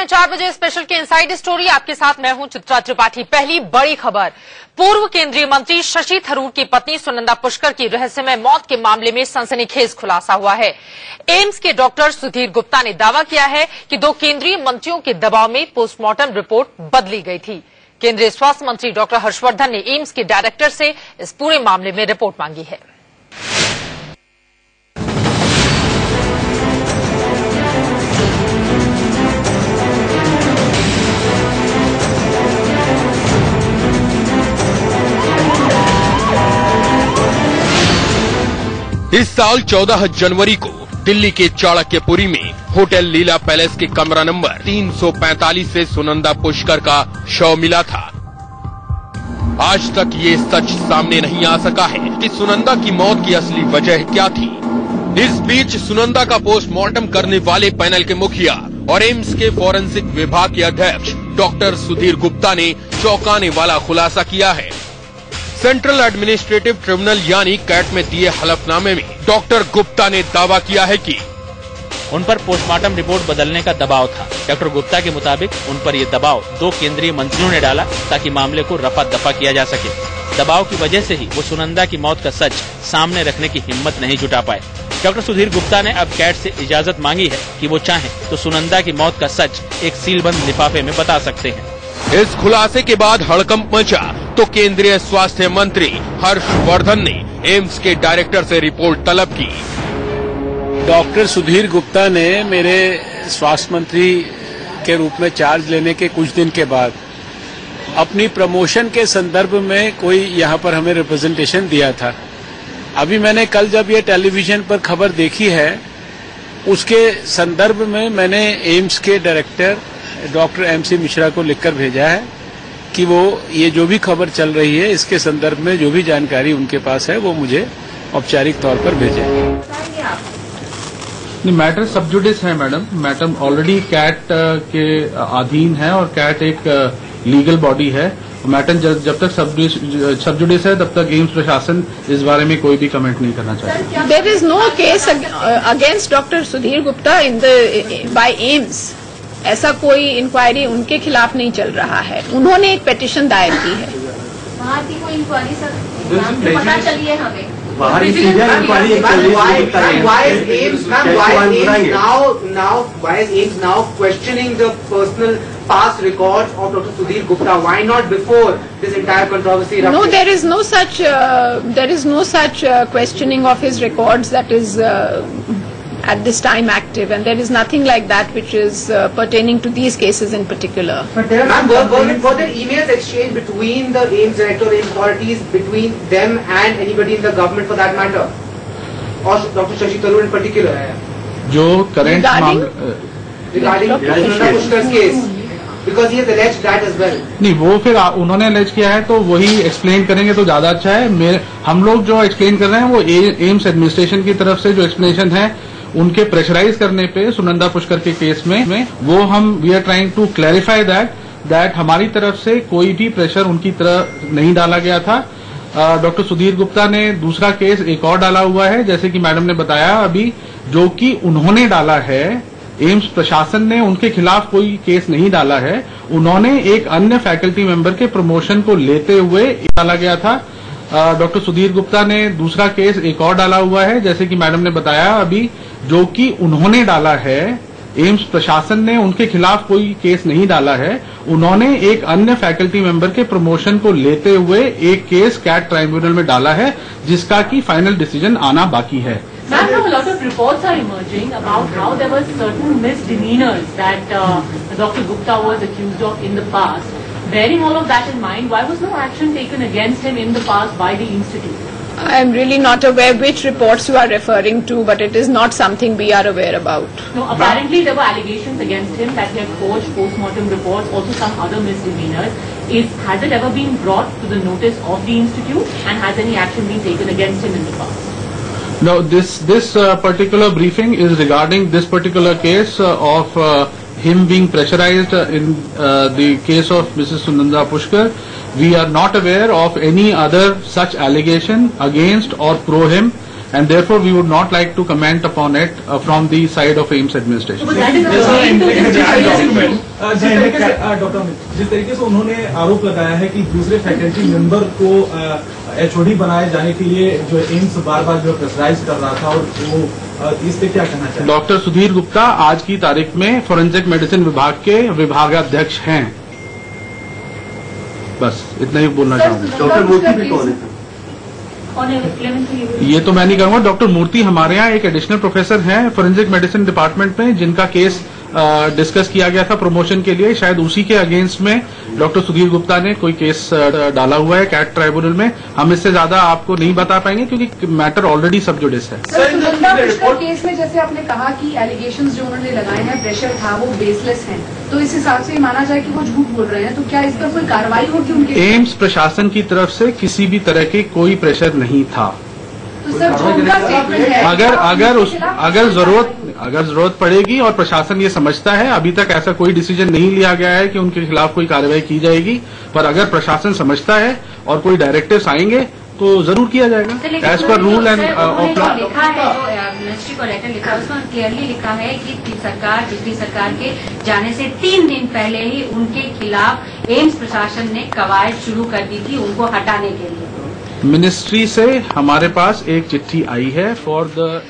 हैं 4 बजे स्पेशल के इनसाइड स्टोरी। आपके साथ मैं हूं चित्रा त्रिपाठी। पहली बड़ी खबर, पूर्व केंद्रीय मंत्री शशि थरूर की पत्नी सुनंदा पुष्कर की रहस्यमय मौत के मामले में सनसनीखेज खुलासा हुआ है। एम्स के डॉक्टर सुधीर गुप्ता ने दावा किया है कि 2 केंद्रीय मंत्रियों के दबाव में पोस्टमार्टम रिपोर्ट बदली गई थी। केंद्रीय स्वास्थ्य मंत्री डॉक्टर हर्षवर्धन ने एम्स के डायरेक्टर से इस पूरे मामले में रिपोर्ट मांगी है। इस साल 14 जनवरी को दिल्ली के चाणक्यपुरी में होटल लीला पैलेस के कमरा नंबर 345 से सुनंदा पुष्कर का शव मिला था। आज तक ये सच सामने नहीं आ सका है कि सुनंदा की मौत की असली वजह क्या थी। इस बीच सुनंदा का पोस्टमार्टम करने वाले पैनल के मुखिया और एम्स के फॉरेंसिक विभाग के अध्यक्ष डॉक्टर सुधीर गुप्ता ने चौंकाने वाला खुलासा किया है। सेंट्रल एडमिनिस्ट्रेटिव ट्रिब्यूनल यानी कैट में दिए हलफनामे में डॉक्टर गुप्ता ने दावा किया है कि उन पर पोस्टमार्टम रिपोर्ट बदलने का दबाव था। डॉक्टर गुप्ता के मुताबिक उन पर ये दबाव 2 केंद्रीय मंत्रियों ने डाला ताकि मामले को रफा दफा किया जा सके। दबाव की वजह से ही वो सुनंदा की मौत का सच सामने रखने की हिम्मत नहीं जुटा पाए। डॉक्टर सुधीर गुप्ता ने अब कैट से इजाजत मांगी है कि वो चाहें तो सुनंदा की मौत का सच एक सीलबंद लिफाफे में बता सकते हैं। इस खुलासे के बाद हड़कंप मचा तो केंद्रीय स्वास्थ्य मंत्री हर्षवर्धन ने एम्स के डायरेक्टर से रिपोर्ट तलब की। डॉक्टर सुधीर गुप्ता ने मेरे स्वास्थ्य मंत्री के रूप में चार्ज लेने के कुछ दिन के बाद अपनी प्रमोशन के संदर्भ में कोई यहाँ पर हमें रिप्रेजेंटेशन दिया था। अभी मैंने कल जब ये टेलीविजन पर खबर देखी है, उसके संदर्भ में मैंने एम्स के डायरेक्टर डॉक्टर MC मिश्रा को लिखकर भेजा है कि वो ये जो भी खबर चल रही है इसके संदर्भ में जो भी जानकारी उनके पास है वो मुझे औपचारिक तौर पर भेजें। नहीं, मैटर सब जुडिस है मैडम। मैटर ऑलरेडी कैट के अधीन है और कैट एक लीगल बॉडी है। मैटर जब तक सब जुडिस है तब तक एम्स प्रशासन इस बारे में कोई भी कमेंट नहीं करना चाहता। There is no case against doctor Sudhir Gupta in by AIIMS. ऐसा कोई इंक्वायरी उनके खिलाफ नहीं चल रहा है। उन्होंने एक पिटीशन दायर की है। वहाँ की कोई इंक्वायरी सर पता चली है हमें। Why is Ames now questioning the personal past records of Dr. Sudhir Gupta? Why not before this entire controversy? No, there is no such questioning of his records that is at this time active, and there is nothing like that which is pertaining to these cases in particular. Ma'am, were there emails exchanged between the AIIMS director and authorities, between them and anybody in the government for that matter, or Dr. Shashi Tharoor in particular? जो current regarding Sunanda Pushkar's case, because he has alleged that as well. नहीं, वो फिर उन्होंने allege किया है तो वही explain करेंगे तो ज्यादा अच्छा है। हम लोग जो एक्सप्लेन कर रहे हैं वो एम्स एडमिनिस्ट्रेशन की तरफ से जो एक्सप्लेनेशन है उनके प्रेशराइज करने पे सुनंदा पुष्कर के केस में वो we are trying to clarify that हमारी तरफ से कोई भी प्रेशर उनकी तरफ नहीं डाला गया था। डॉक्टर सुधीर गुप्ता ने दूसरा केस एक और डाला हुआ है, जैसे कि मैडम ने बताया अभी, जो कि उन्होंने डाला है। एम्स प्रशासन ने उनके खिलाफ कोई केस नहीं डाला है। उन्होंने एक अन्य फैकल्टी मेंबर के प्रमोशन को लेते हुए डाला गया था। डॉक्टर सुधीर गुप्ता ने दूसरा केस एक और डाला हुआ है, जैसे कि मैडम ने बताया अभी, जो कि उन्होंने डाला है। एम्स प्रशासन ने उनके खिलाफ कोई केस नहीं डाला है। उन्होंने एक अन्य फैकल्टी मेंबर के प्रमोशन को लेते हुए एक केस कैट ट्राइब्यूनल में डाला है, जिसका की फाइनल डिसीजन आना बाकी है। Ma'am, now a lot of reports are emerging about how there were certain misdemeanors that Dr. Gupta was accused of in the past. Bearing all of that in mind, why was no action taken against him in the past by the institute? I am really not aware which reports you are referring to, but it is not something we are aware about. No, apparently there were allegations against him that he had forged post-mortem reports, also some other misdemeanors. Has it ever been brought to the notice of the institute, and has any action been taken against him in the past? No, this particular briefing is regarding this particular case of him being pressurized in the case of Mrs. Sunanda Pushkar. We are not aware of any other such allegation against or pro him, and therefore we would not like to comment upon it from the side of AIIMS administration. But that is जिस तरीके से उन्होंने आरोप लगाया है कि दूसरे faculty member को एचओडी बनाए जाने के लिए जो एम्स बार बार जो प्रेशराइज कर रहा था, और वो इस पे क्या कहना चाहिए? डॉक्टर सुधीर गुप्ता आज की तारीख में फॉरेंसिक मेडिसिन विभाग के विभागाध्यक्ष हैं। बस इतना ही बोलना चाहूंगा। डॉक्टर मूर्ति भी कौन है? ये तो मैं नहीं कहूंगा। डॉक्टर मूर्ति हमारे यहाँ एक एडिशनल प्रोफेसर हैं फॉरेंसिक मेडिसिन डिपार्टमेंट में, जिनका केस डिस्कस किया गया था प्रमोशन के लिए। शायद उसी के अगेंस्ट में डॉक्टर सुधीर गुप्ता ने कोई केस डाला हुआ है कैट ट्राइब्यूनल में। हम इससे ज्यादा आपको नहीं बता पाएंगे क्योंकि मैटर ऑलरेडी सब जुडिस है। सर, सुनंदा पुष्कर केस में जैसे आपने कहा कि एलिगेशंस जो उन्होंने लगाए हैं, प्रेशर था, वो बेसलेस हैं, तो इस हिसाब से माना जाए कि वो झूठ बोल रहे हैं, तो क्या इस पर कोई कार्रवाई होगी उनके? एम्स प्रशासन की तरफ से किसी भी तरह के कोई प्रेशर नहीं था। तो सर, जो उनका स्टेटमेंट है, अगर जरूरत पड़ेगी और प्रशासन ये समझता है, अभी तक ऐसा कोई डिसीजन नहीं लिया गया है कि उनके खिलाफ कोई कार्रवाई की जाएगी, पर अगर प्रशासन समझता है और कोई डायरेक्टिव्स आएंगे तो जरूर किया जाएगा as per rule end of law. लिखा है जो मिनिस्ट्री को लेटर लिखा है उसमें क्लियरली लिखा है कि पिछली सरकार के जाने से 3 दिन पहले ही उनके खिलाफ एम्स प्रशासन ने कवायद शुरू कर दी थी उनको हटाने के लिए। मिनिस्ट्री से हमारे पास एक चिट्ठी आई है फॉर द